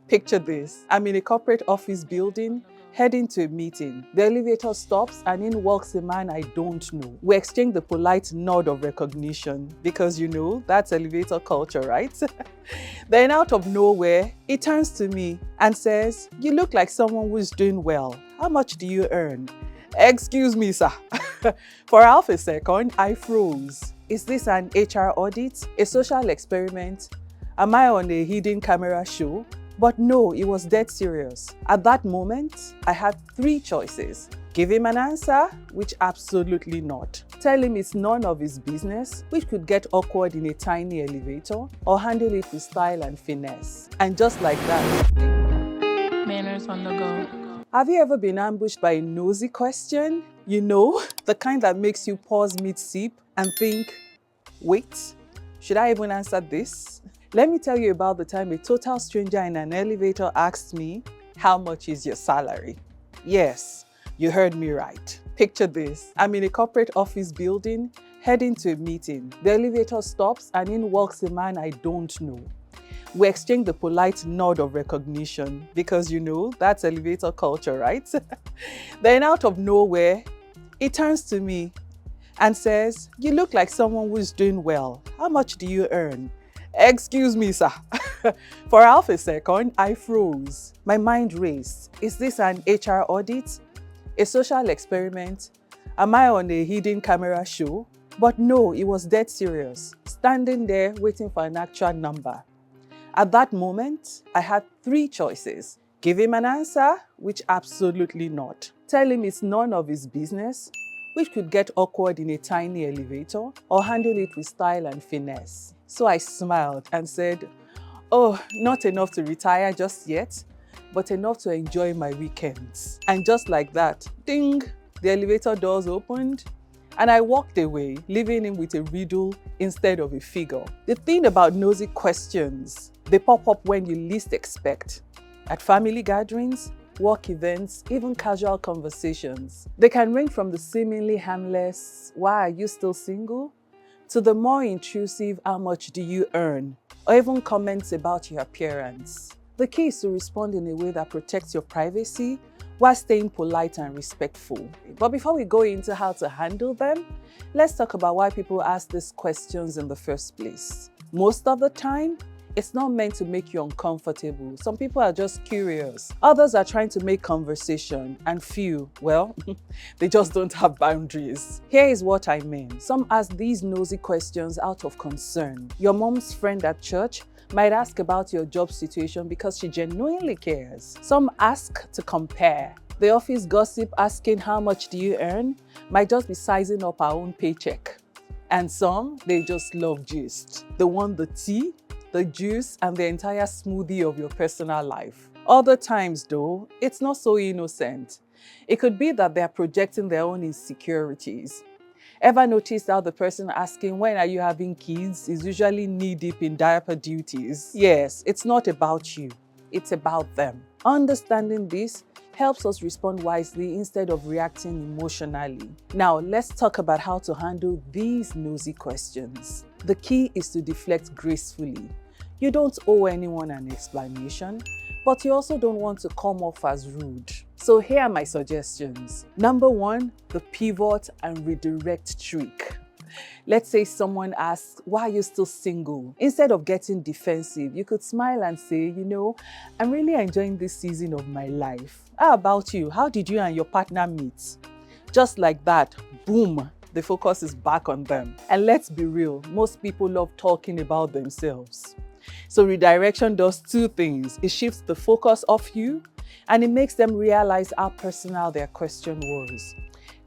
Picture this. I'm in a corporate office building, heading to a meeting. The elevator stops and in walks a man I don't know. We exchange the polite nod of recognition because that's elevator culture, right? Then out of nowhere, he turns to me and says, "You look like someone who's doing well. How much do you earn?" Excuse me, sir. For half a second, I froze. Is this an HR audit? A social experiment? Am I on a hidden camera show? But no, it was dead serious. At that moment, I had three choices. Give him an answer, which absolutely not. Tell him it's none of his business, which could get awkward in a tiny elevator, or handle it with style and finesse. And just like that. Manners on the go. Have you ever been ambushed by a nosy question? The kind that makes you pause mid-sip and think, wait, should I even answer this? Let me tell you about the time a total stranger in an elevator asked me, "How much is your salary?" Yes, you heard me right. Picture this. I'm in a corporate office building, heading to a meeting. The elevator stops and in walks a man I don't know. We exchange the polite nod of recognition because that's elevator culture, right? Then out of nowhere, he turns to me and says, "You look like someone who's doing well. How much do you earn?" Excuse me, sir. For half a second, I froze. My mind raced. Is this an HR audit? A social experiment? Am I on a hidden camera show? But no, it was dead serious. Standing there waiting for an actual number. At that moment, I had three choices. Give him an answer, which absolutely not. Tell him it's none of his business, which could get awkward in a tiny elevator, or handle it with style and finesse. So I smiled and said, "Oh, not enough to retire just yet, but enough to enjoy my weekends." And just like that, ding, the elevator doors opened, and I walked away, leaving him with a riddle instead of a figure. The thing about nosy questions, they pop up when you least expect. At family gatherings, work events, even casual conversations. They can range from the seemingly harmless, "Why are you still single?" to the more intrusive, "How much do you earn?" or even comments about your appearance. The key is to respond in a way that protects your privacy while staying polite and respectful. But before we go into how to handle them, let's talk about why people ask these questions in the first place. Most of the time, it's not meant to make you uncomfortable. Some people are just curious. Others are trying to make conversation, and few, well, they just don't have boundaries. Here is what I mean. Some ask these nosy questions out of concern. Your mom's friend at church might ask about your job situation because she genuinely cares. Some ask to compare. The office gossip asking how much do you earn might just be sizing up our own paycheck. And some, they just love gist. They want the tea, the juice, and the entire smoothie of your personal life. Other times though, it's not so innocent. It could be that they're projecting their own insecurities. Ever noticed how the person asking, "When are you having kids?" is usually knee-deep in diaper duties? Yes, it's not about you, it's about them. Understanding this helps us respond wisely instead of reacting emotionally. Now, let's talk about how to handle these nosy questions. The key is to deflect gracefully. You don't owe anyone an explanation, but you also don't want to come off as rude. So here are my suggestions. Number one, the pivot and redirect trick. Let's say someone asks, "Why are you still single?" Instead of getting defensive, you could smile and say, "I'm really enjoying this season of my life. How about you? How did you and your partner meet?" Just like that, boom, the focus is back on them. And let's be real, most people love talking about themselves. So redirection does two things. It shifts the focus off you, and it makes them realize how personal their question was.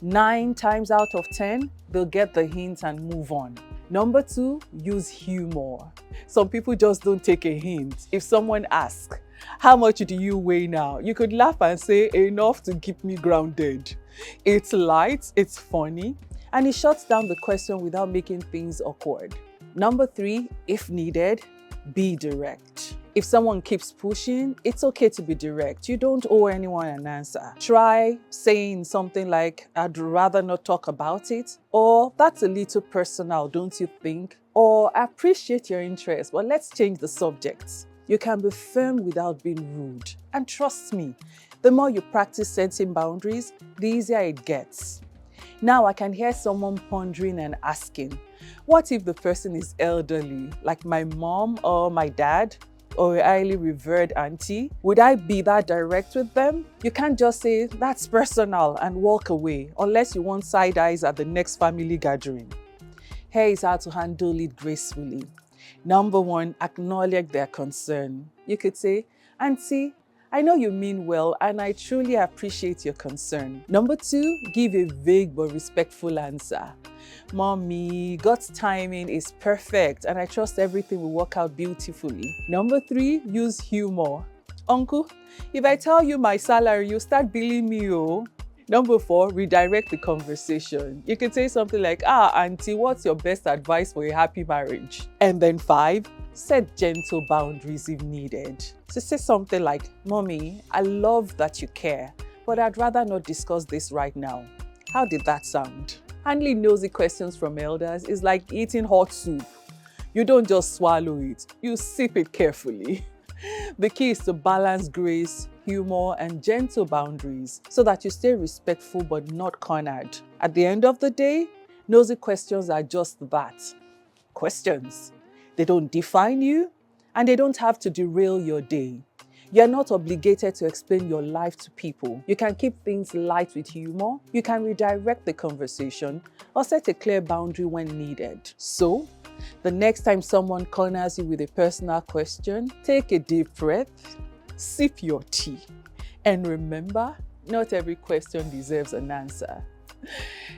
9 times out of 10, they'll get the hint and move on. Number two, use humor. Some people just don't take a hint. If someone asks, "How much do you weigh now?" you could laugh and say, "Enough to keep me grounded." It's light, it's funny, and it shuts down the question without making things awkward. Number three, if needed, be direct. If someone keeps pushing, it's okay to be direct. You don't owe anyone an answer. Try saying something like, "I'd rather not talk about it," or "That's a little personal, don't you think?" Or "I appreciate your interest, but let's change the subject." You can be firm without being rude. And trust me, the more you practice setting boundaries, the easier it gets. Now I can hear someone pondering and asking, what if the person is elderly, like my mom or my dad, or a highly revered auntie? Would I be that direct with them? You can't just say, that's personal, and walk away, unless you want side eyes at the next family gathering. Here is how to handle it gracefully. Number one, acknowledge their concern. You could say, Auntie, I know you mean well and I truly appreciate your concern. Number two, give a vague but respectful answer. Mommy, God's timing is perfect and I trust everything will work out beautifully. Number three, use humor. Uncle, if I tell you my salary, you start billing me, oh. Number four, redirect the conversation. You can say something like, Auntie, what's your best advice for a happy marriage? And then five, set gentle boundaries if needed. So say something like, Mommy, I love that you care, but I'd rather not discuss this right now. How did that sound? Handling nosy questions from elders is like eating hot soup. You don't just swallow it, you sip it carefully. The key is to balance grace, humor, and gentle boundaries so that you stay respectful but not cornered. At the end of the day, nosy questions are just that. Questions. They don't define you and they don't have to derail your day. You're not obligated to explain your life to people. You can keep things light with humor, you can redirect the conversation, or set a clear boundary when needed. So, the next time someone corners you with a personal question, take a deep breath, sip your tea, and remember, not every question deserves an answer.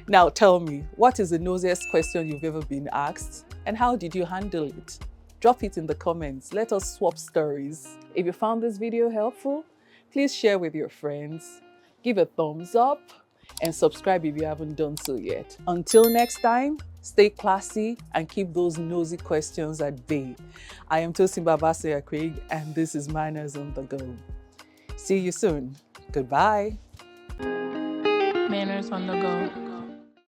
Now tell me, what is the nosiest question you've ever been asked, and how did you handle it? Drop it in the comments. Let us swap stories. If you found this video helpful, please share with your friends, give a thumbs up, and subscribe if you haven't done so yet. Until next time, stay classy and keep those nosy questions at bay. I am Tosin Babasaya Craig, and this is Manners on the Go. See you soon. Goodbye. Manners on the Go.